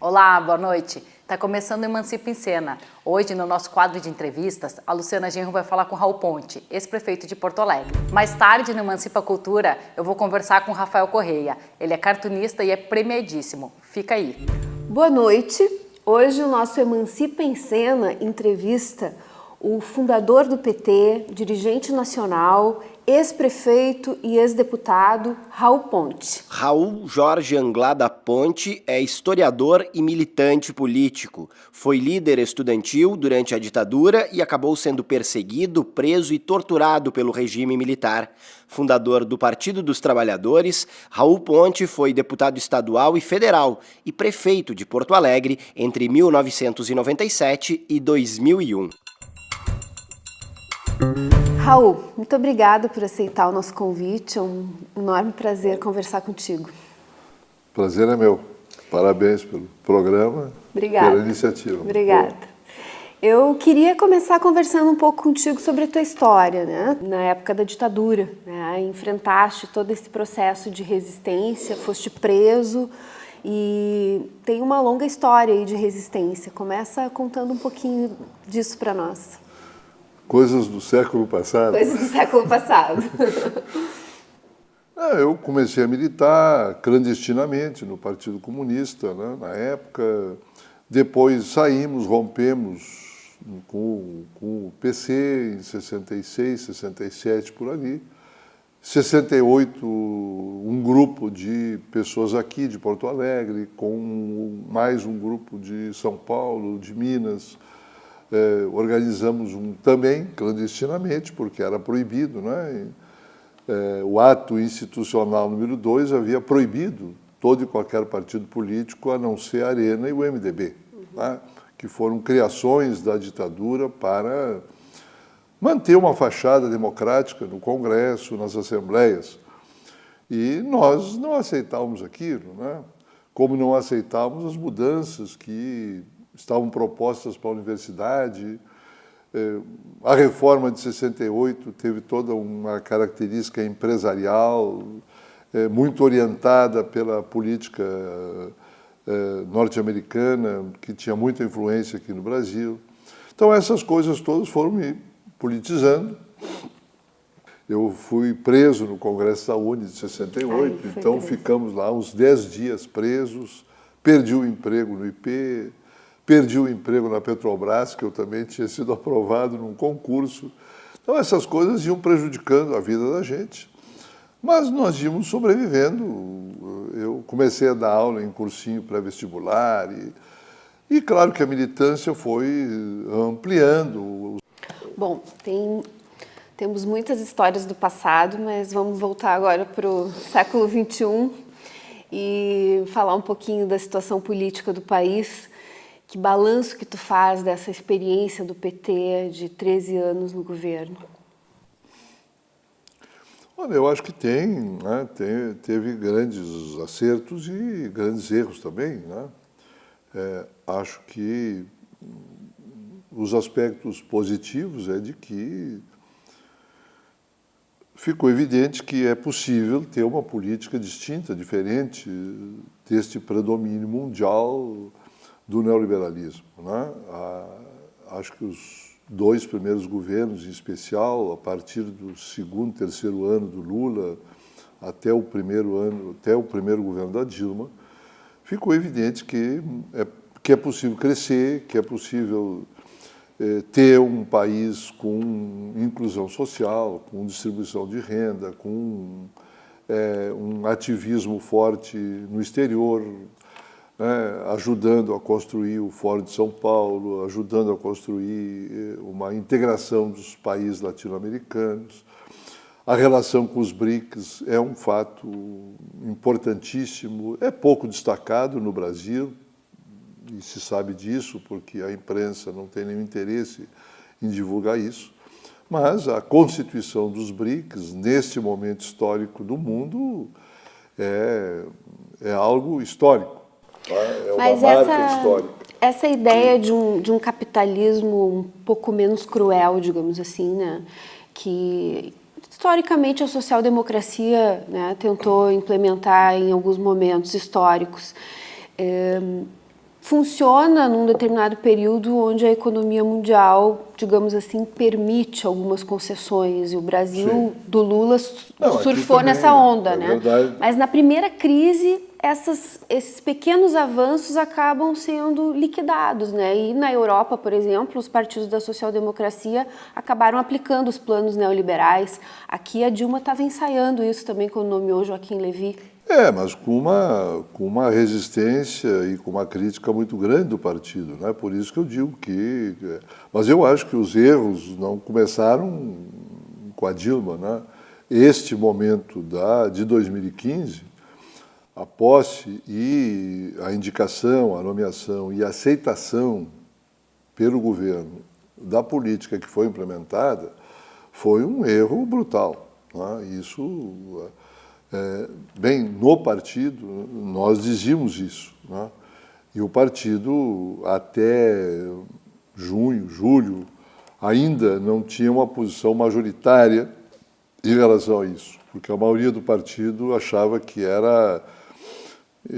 Olá, boa noite. Está começando o Emancipa em Cena. Hoje, no nosso quadro de entrevistas, a Luciana Genro vai falar com Raul Ponte, ex-prefeito de Porto Alegre. Mais tarde, no Emancipa Cultura, eu vou conversar com Rafael Correia. Ele é cartunista e é premiadíssimo. Fica aí. Boa noite. Hoje o nosso Emancipa em Cena entrevista o fundador do PT, dirigente nacional, ex-prefeito e ex-deputado, Raul Ponte. Raul Jorge Anglada Ponte é historiador e militante político. Foi líder estudantil durante a ditadura e acabou sendo perseguido, preso e torturado pelo regime militar. Fundador do Partido dos Trabalhadores, Raul Ponte foi deputado estadual e federal e prefeito de Porto Alegre entre 1997 e 2001. Raul, muito obrigada por aceitar o nosso convite. É um enorme prazer conversar contigo. Prazer é meu. Parabéns pelo programa, Obrigada. pela iniciativa. Obrigada. Eu queria começar conversando um pouco contigo sobre a tua história, né? Na época da ditadura, né? Enfrentaste todo esse processo de resistência, foste preso e tem uma longa história aí de resistência. Começa contando um pouquinho disso para nós. Coisas do século passado. Coisas do século passado. Eu comecei a militar clandestinamente no Partido Comunista, né, na época. Depois saímos, rompemos com o PC em 66, 67, por ali. 68, um grupo de pessoas aqui de Porto Alegre, com mais um grupo de São Paulo, de Minas. Organizamos também clandestinamente, porque era proibido, né? O ato institucional número 2 havia proibido todo e qualquer partido político, a não ser a Arena e o MDB, né? Que foram criações da ditadura para manter uma fachada democrática no Congresso, nas assembleias. E nós não aceitávamos aquilo, né? Como não aceitávamos as mudanças que estavam propostas para a universidade. A reforma de 68 teve toda uma característica empresarial, muito orientada pela política norte-americana, que tinha muita influência aqui no Brasil. Então, essas coisas todas foram me politizando. Eu fui preso no Congresso da UNE de 68, então ficamos lá uns 10 dias presos, perdi o emprego no IP, perdi o emprego na Petrobras, que eu também tinha sido aprovado num concurso. Então, essas coisas iam prejudicando a vida da gente. Mas nós íamos sobrevivendo. Eu comecei a dar aula em cursinho pré-vestibular e claro que a militância foi ampliando. Bom, temos muitas histórias do passado, mas vamos voltar agora para o século XXI e falar um pouquinho da situação política do país. Que balanço que tu faz dessa experiência do PT de 13 anos no governo? Olha, eu acho que né, teve grandes acertos e grandes erros também, né? Acho que os aspectos positivos é de que ficou evidente que é possível ter uma política distinta, diferente deste predomínio mundial do neoliberalismo, né? Acho que os 2 primeiros governos, em especial, a partir do segundo, terceiro ano do Lula, até o primeiro governo da Dilma, ficou evidente que é possível crescer, que é possível ter um país com inclusão social, com distribuição de renda, com um ativismo forte no exterior, ajudando a construir o Fórum de São Paulo, ajudando a construir uma integração dos países latino-americanos. A relação com os BRICS é um fato importantíssimo, é pouco destacado no Brasil, e se sabe disso porque a imprensa não tem nenhum interesse em divulgar isso, mas a constituição dos BRICS, neste momento histórico do mundo, é algo histórico. É uma marca histórica. Essa ideia de um capitalismo um pouco menos cruel, digamos assim, né? Que historicamente a social-democracia, né, tentou implementar em alguns momentos históricos. funciona num determinado período onde a economia mundial, digamos assim, permite algumas concessões. E o Brasil, Sim. do Lula, Não, aqui surfou também, nessa onda, é né? verdade. Mas na primeira crise, esses pequenos avanços acabam sendo liquidados, né? E na Europa, por exemplo, os partidos da social-democracia acabaram aplicando os planos neoliberais. Aqui a Dilma estava ensaiando isso também quando nomeou Joaquim Levy. Mas com uma resistência e com uma crítica muito grande do partido, né? Por isso que eu digo que... Mas eu acho que os erros não começaram com a Dilma, né? Este momento de 2015, a posse e a indicação, a nomeação e a aceitação pelo governo da política que foi implementada foi um erro brutal, né? Isso... bem, no partido, nós dizíamos isso, né? E o partido, até junho, julho, ainda não tinha uma posição majoritária em relação a isso, porque a maioria do partido achava que era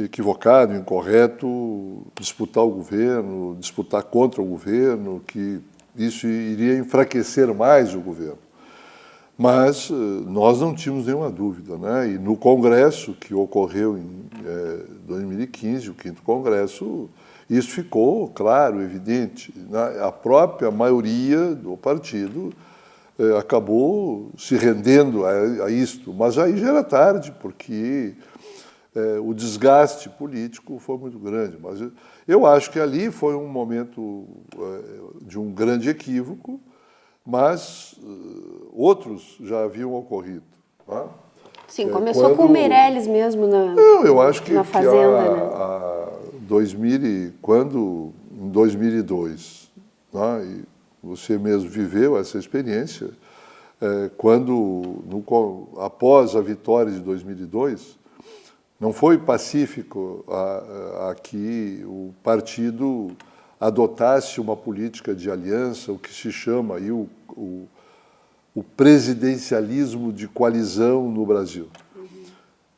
equivocado, incorreto disputar o governo, disputar contra o governo, que isso iria enfraquecer mais o governo. Mas nós não tínhamos nenhuma dúvida, né? E no Congresso, que ocorreu em 2015, o 5º Congresso, isso ficou claro, evidente, né? A própria maioria do partido acabou se rendendo a isto, mas aí já era tarde, porque o desgaste político foi muito grande. Mas eu acho que ali foi um momento de um grande equívoco, mas outros já haviam ocorrido. Tá? Sim, começou com o Meirelles mesmo eu acho que, na Fazenda, né? Quando, em 2002, né, e você mesmo viveu essa experiência, após a vitória de 2002, não foi pacífico que o partido adotasse uma política de aliança, o que se chama aí o presidencialismo de coalizão no Brasil.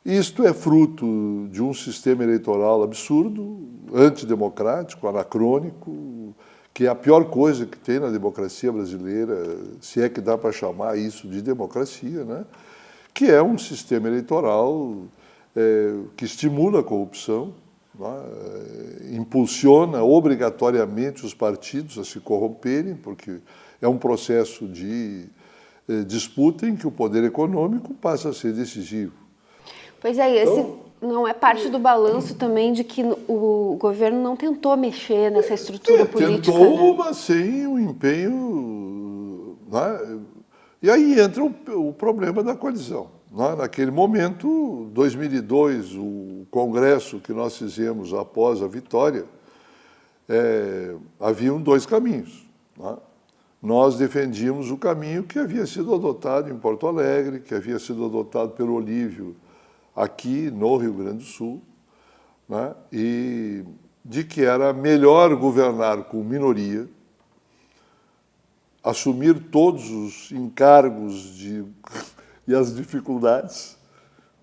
Isto é fruto de um sistema eleitoral absurdo, antidemocrático, anacrônico, que é a pior coisa que tem na democracia brasileira, se é que dá para chamar isso de democracia, né? Que é um sistema eleitoral que estimula a corrupção, impulsiona obrigatoriamente os partidos a se corromperem, porque é um processo de disputa em que o poder econômico passa a ser decisivo. Pois é, esse não é parte do balanço também de que o governo não tentou mexer nessa estrutura política? Tentou, né? mas sem o empenho... Né? E aí entra o problema da coalizão. Naquele momento, 2002, o congresso que nós fizemos após a vitória, haviam 2 caminhos. Nós defendíamos o caminho que havia sido adotado em Porto Alegre, que havia sido adotado pelo Olívio aqui no Rio Grande do Sul, né? E de que era melhor governar com minoria, assumir todos os encargos e as dificuldades,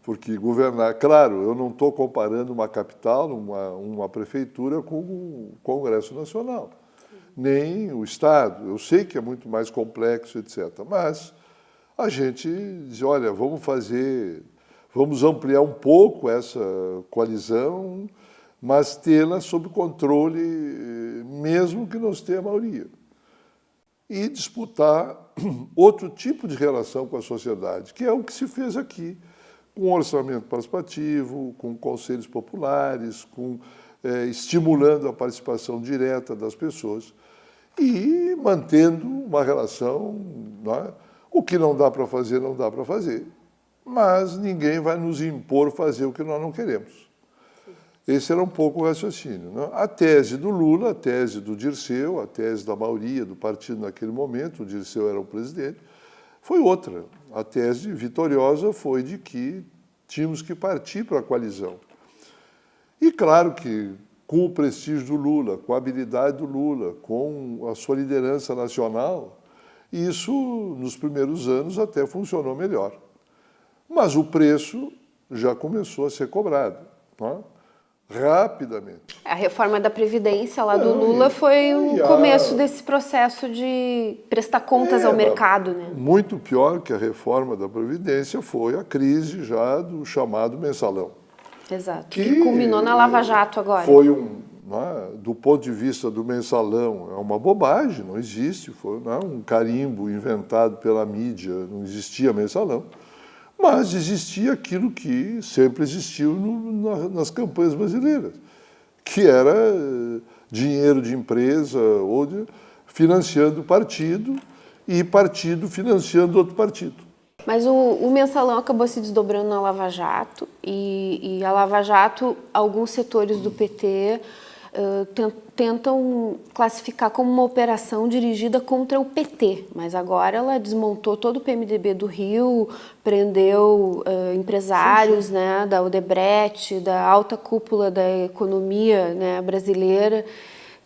porque governar... Claro, eu não estou comparando uma capital, uma prefeitura com o Congresso Nacional, nem o Estado. Eu sei que é muito mais complexo, etc. Mas a gente diz, olha, vamos ampliar um pouco essa coalizão, mas tê-la sob controle, mesmo que não tenha a maioria. E disputar outro tipo de relação com a sociedade, que é o que se fez aqui, com orçamento participativo, com conselhos populares, estimulando a participação direta das pessoas e mantendo uma relação, né? O que não dá para fazer, não dá para fazer, mas ninguém vai nos impor fazer o que nós não queremos. Esse era um pouco o raciocínio, né? A tese do Lula, a tese do Dirceu, a tese da maioria do partido naquele momento, o Dirceu era o presidente, foi outra. A tese vitoriosa foi de que tínhamos que partir para a coalizão. E claro que com o prestígio do Lula, com a habilidade do Lula, com a sua liderança nacional, isso nos primeiros anos até funcionou melhor. Mas o preço já começou a ser cobrado, né? rapidamente. A reforma da Previdência lá do Lula foi o começo desse processo de prestar contas ao mercado, né? Muito pior que a reforma da Previdência foi a crise já do chamado mensalão. Exato, que culminou na Lava Jato agora. Foi do ponto de vista do mensalão, é uma bobagem, não existe, foi um carimbo inventado pela mídia, não existia mensalão. Mas existia aquilo que sempre existiu nas campanhas brasileiras, que era dinheiro de empresa financiando partido e partido financiando outro partido. Mas o mensalão acabou se desdobrando na Lava Jato e a Lava Jato, alguns setores do PT tentam classificar como uma operação dirigida contra o PT, mas agora ela desmontou todo o PMDB do Rio, prendeu empresários, né, da Odebrecht, da alta cúpula da economia, né, brasileira.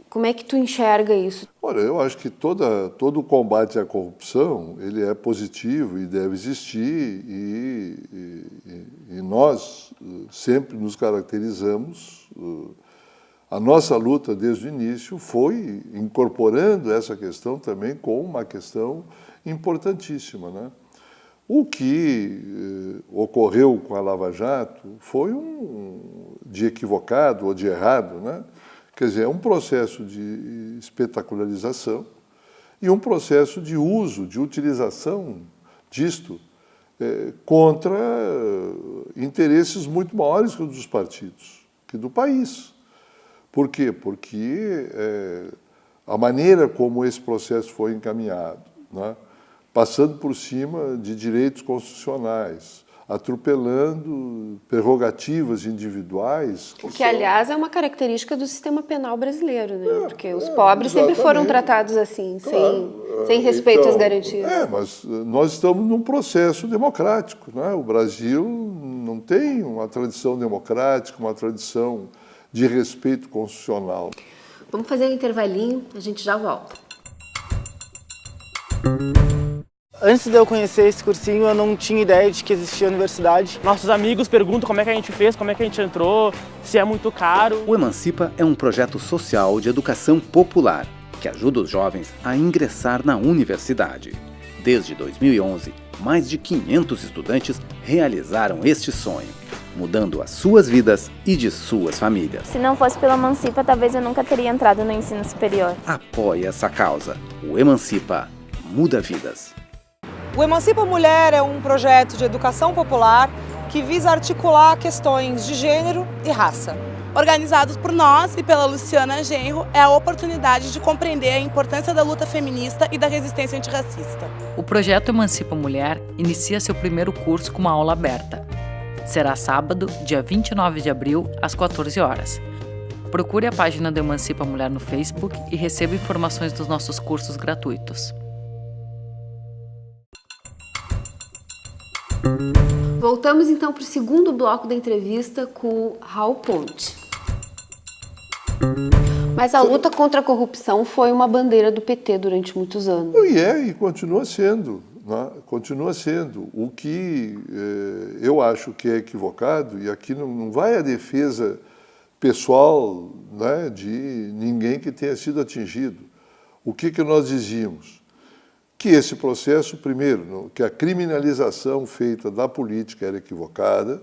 Como é que tu enxerga isso? Olha, eu acho que todo o combate à corrupção ele é positivo e deve existir e nós sempre nos caracterizamos. A nossa luta desde o início foi incorporando essa questão também como uma questão importantíssima, né? O que ocorreu com a Lava Jato foi de equivocado ou de errado, né? Quer dizer, é um processo de espetacularização e um processo de uso, de utilização disto contra interesses muito maiores que os dos partidos, que do país. Por quê? Porque a maneira como esse processo foi encaminhado, né, passando por cima de direitos constitucionais, atropelando prerrogativas individuais. O que, aliás, é uma característica do sistema penal brasileiro, né? Porque os pobres sempre foram tratados assim, claro, sem respeito às garantias. Mas nós estamos num processo democrático, né? O Brasil não tem uma tradição democrática, uma tradição de respeito constitucional. Vamos fazer um intervalinho, a gente já volta. Antes de eu conhecer esse cursinho, eu não tinha ideia de que existia universidade. Nossos amigos perguntam como é que a gente fez, como é que a gente entrou, se é muito caro. O Emancipa é um projeto social de educação popular que ajuda os jovens a ingressar na universidade. Desde 2011, mais de 500 estudantes realizaram este sonho, mudando as suas vidas e de suas famílias. Se não fosse pelo Emancipa, talvez eu nunca teria entrado no ensino superior. Apoie essa causa. O Emancipa muda vidas. O Emancipa Mulher é um projeto de educação popular que visa articular questões de gênero e raça. Organizados por nós e pela Luciana Genro, é a oportunidade de compreender a importância da luta feminista e da resistência antirracista. O projeto Emancipa Mulher inicia seu primeiro curso com uma aula aberta. Será sábado, dia 29 de abril, às 14 horas. Procure a página do Emancipa Mulher no Facebook e receba informações dos nossos cursos gratuitos. Voltamos então para o segundo bloco da entrevista com o Raul Ponte. Mas a luta contra a corrupção foi uma bandeira do PT durante muitos anos. E continua sendo, né? Continua sendo. O que eu acho que é equivocado, e aqui não vai a defesa pessoal, né, de ninguém que tenha sido atingido. O que nós dizíamos? Que esse processo, primeiro, que a criminalização feita da política era equivocada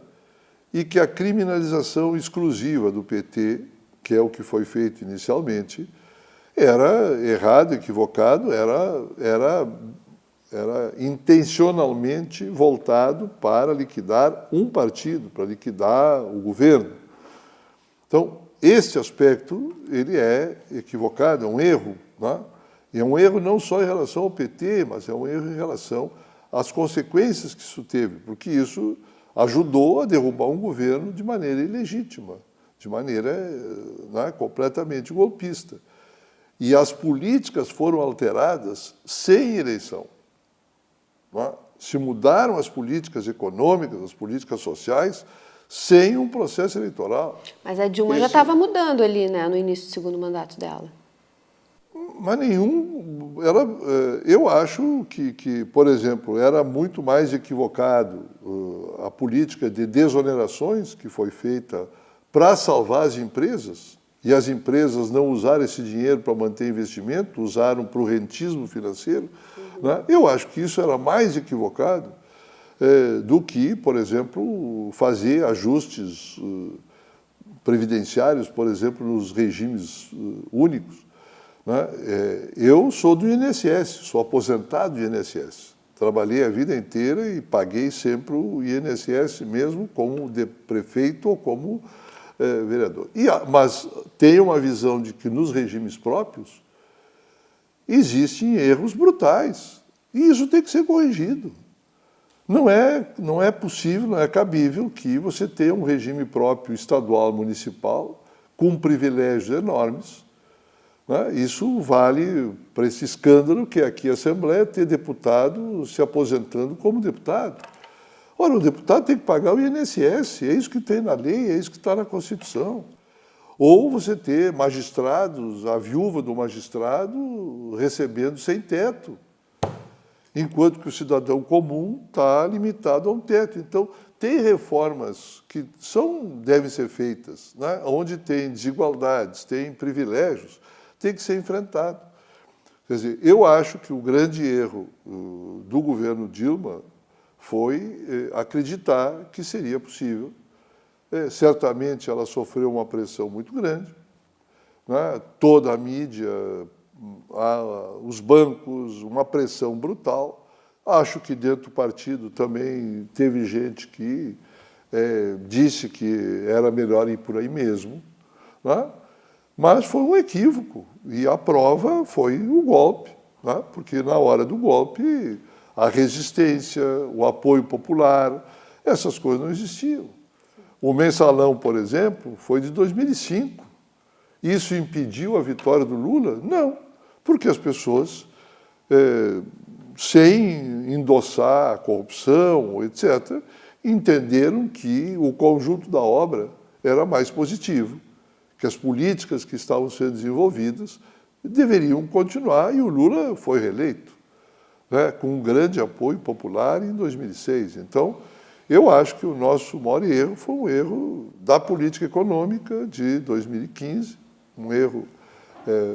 e que a criminalização exclusiva do PT, que é o que foi feito inicialmente, era errado, equivocado, era intencionalmente voltado para liquidar um partido, para liquidar o governo. Então, esse aspecto ele é equivocado, é um erro, né? E é um erro não só em relação ao PT, mas é um erro em relação às consequências que isso teve, porque isso ajudou a derrubar um governo de maneira ilegítima, de maneira, né, completamente golpista. E as políticas foram alteradas sem eleição, né? Se mudaram as políticas econômicas, as políticas sociais, sem um processo eleitoral. Mas a Dilma já estava mudando ali, né, no início do segundo mandato dela. Mas nenhum. Eu acho que, por exemplo, era muito mais equivocado a política de desonerações que foi feita para salvar as empresas, e as empresas não usaram esse dinheiro para manter investimento, usaram para o rentismo financeiro, né? Eu acho que isso era mais equivocado do que, por exemplo, fazer ajustes previdenciários, por exemplo, nos regimes únicos, né? Eu sou do INSS, sou aposentado do INSS. Trabalhei a vida inteira e paguei sempre o INSS, mesmo como prefeito ou como vereador. Mas tem uma visão de que nos regimes próprios existem erros brutais. E isso tem que ser corrigido. Não é possível, não é cabível que você tenha um regime próprio estadual, municipal, com privilégios enormes. Né? Isso vale para esse escândalo que é aqui a Assembleia ter deputado se aposentando como deputado. Ora, o deputado tem que pagar o INSS, é isso que tem na lei, é isso que está na Constituição. Ou você ter magistrados, a viúva do magistrado recebendo sem teto, enquanto que o cidadão comum está limitado a um teto. Então, tem reformas que devem ser feitas, né? Onde tem desigualdades, tem privilégios, tem que ser enfrentado. Quer dizer, eu acho que o grande erro do governo Dilma foi acreditar que seria possível. Certamente ela sofreu uma pressão muito grande, né? Toda a mídia, os bancos, uma pressão brutal. Acho que dentro do partido também teve gente que disse que era melhor ir por aí mesmo, né? Mas foi um equívoco, e a prova foi o golpe, né? Porque na hora do golpe a resistência, o apoio popular, essas coisas não existiam. O mensalão, por exemplo, foi de 2005. Isso impediu a vitória do Lula? Não, porque as pessoas, sem endossar a corrupção, etc., entenderam que o conjunto da obra era mais positivo, que as políticas que estavam sendo desenvolvidas deveriam continuar, e o Lula foi reeleito, né, com um grande apoio popular em 2006. Então, eu acho que o nosso maior erro foi um erro da política econômica de 2015, um erro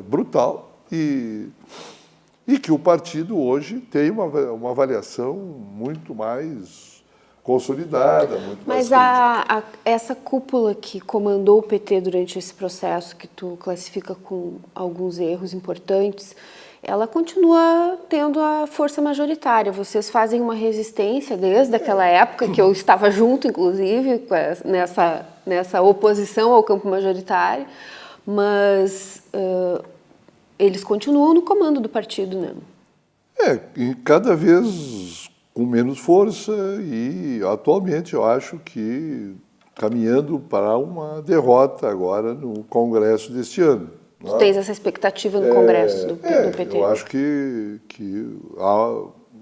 brutal, e que o partido hoje tem uma avaliação muito mais consolidada. Muito Mas mais essa cúpula que comandou o PT durante esse processo, que tu classifica com alguns erros importantes, ela continua tendo a força majoritária. Vocês fazem uma resistência desde aquela época, que eu estava junto, inclusive, nessa oposição ao campo majoritário, mas eles continuam no comando do partido, né? E cada vez com menos força, e atualmente eu acho que caminhando para uma derrota agora no Congresso deste ano. Tu tens essa expectativa no Congresso do PT? Eu acho que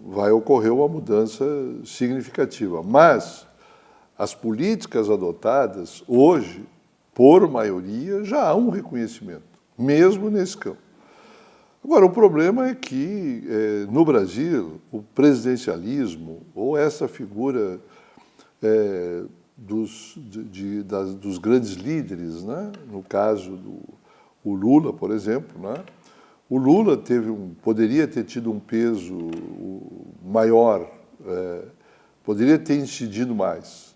vai ocorrer uma mudança significativa. Mas as políticas adotadas hoje, por maioria, já há um reconhecimento, mesmo nesse campo. Agora, o problema é que, no Brasil, o presidencialismo, ou essa figura dos grandes líderes, né? No caso o Lula, por exemplo, né? O Lula poderia ter tido um peso maior, poderia ter incidido mais.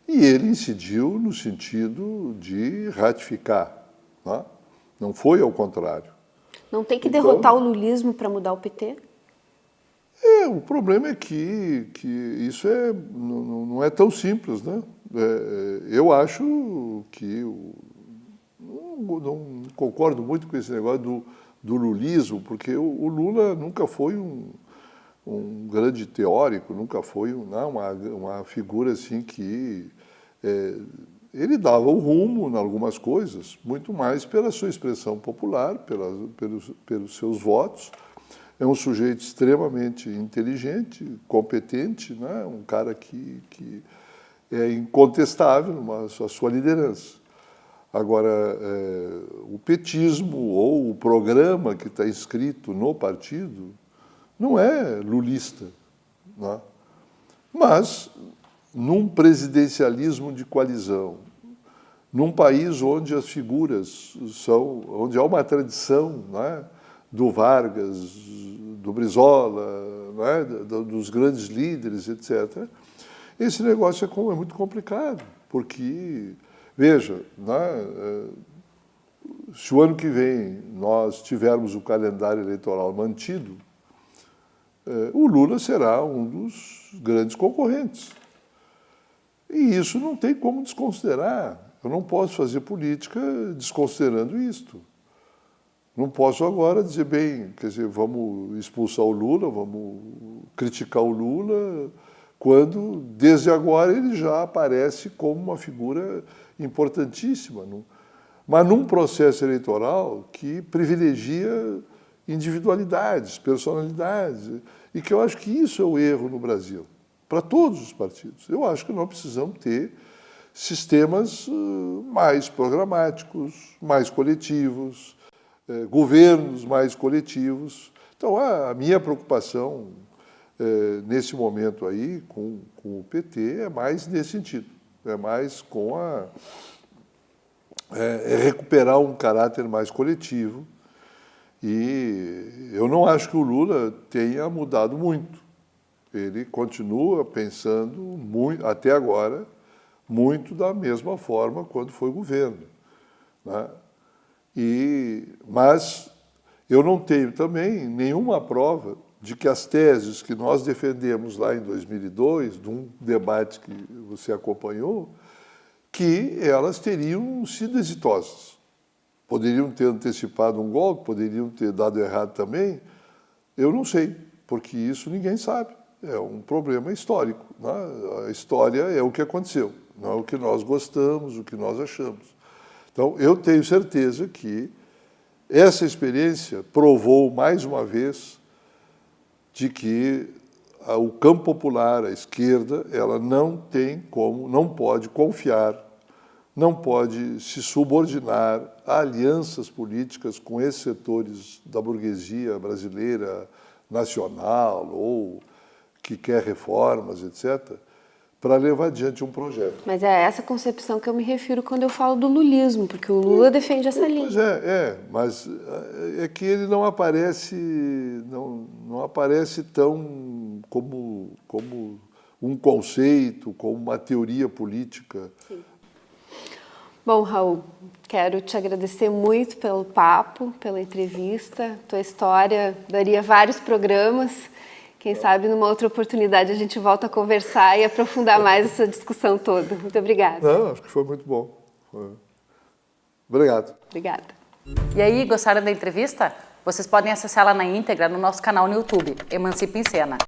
E ele incidiu no sentido de ratificar, né? Não foi ao contrário. Não tem que derrotar o lulismo para mudar o PT? O problema é que isso não é tão simples, né? Eu acho que não concordo muito com esse negócio do lulismo, porque o Lula nunca foi um grande teórico, nunca foi uma figura assim que ele dava o rumo em algumas coisas, muito mais pela sua expressão popular, pelos seus votos. É um sujeito extremamente inteligente, competente, né? Um cara que é incontestável a sua liderança. Agora, o petismo ou o programa que está escrito no partido não é lulista, né? Mas, num presidencialismo de coalizão, num país onde as figuras são, onde há uma tradição, né, do Vargas, do Brizola, né, dos grandes líderes, etc., esse negócio é muito complicado, porque, veja, né, se o ano que vem nós tivermos o calendário eleitoral mantido, o Lula será um dos grandes concorrentes. E isso não tem como desconsiderar. Eu não posso fazer política desconsiderando isto. Não posso agora dizer, bem, quer dizer, vamos expulsar o Lula, vamos criticar o Lula, quando, desde agora, ele já aparece como uma figura importantíssima. Mas num processo eleitoral que privilegia individualidades, personalidades, e que eu acho que isso é o erro no Brasil, para todos os partidos. Eu acho que nós precisamos ter sistemas mais programáticos, mais coletivos, governos mais coletivos. Então, a minha preocupação nesse momento aí com o PT é mais nesse sentido, é mais com recuperar um caráter mais coletivo. E eu não acho que o Lula tenha mudado muito. Ele continua pensando, muito, até agora, muito da mesma forma quando foi governo, né? Mas eu não tenho também nenhuma prova de que as teses que nós defendemos lá em 2002, de um debate que você acompanhou, que elas teriam sido exitosas. Poderiam ter antecipado um golpe, poderiam ter dado errado também. Eu não sei, porque isso ninguém sabe. É um problema histórico, né? A história é o que aconteceu, não é o que nós gostamos, o que nós achamos. Então, eu tenho certeza que essa experiência provou mais uma vez de que o campo popular, a esquerda, ela não tem como, não pode confiar, não pode se subordinar a alianças políticas com esses setores da burguesia brasileira nacional ou que quer reformas, etc., para levar adiante um projeto. Mas é essa concepção que eu me refiro quando eu falo do lulismo, porque o Lula defende essa linha. Pois mas é que ele não aparece, não aparece tão como um conceito, como uma teoria política. Sim. Bom, Raul, quero te agradecer muito pelo papo, pela entrevista. Tua história daria vários programas. Quem sabe numa outra oportunidade a gente volta a conversar e aprofundar mais essa discussão toda. Muito obrigada. Não, acho que foi muito bom. Obrigado. Obrigada. E aí, gostaram da entrevista? Vocês podem acessá-la na íntegra no nosso canal no YouTube, Emancipa em Cena.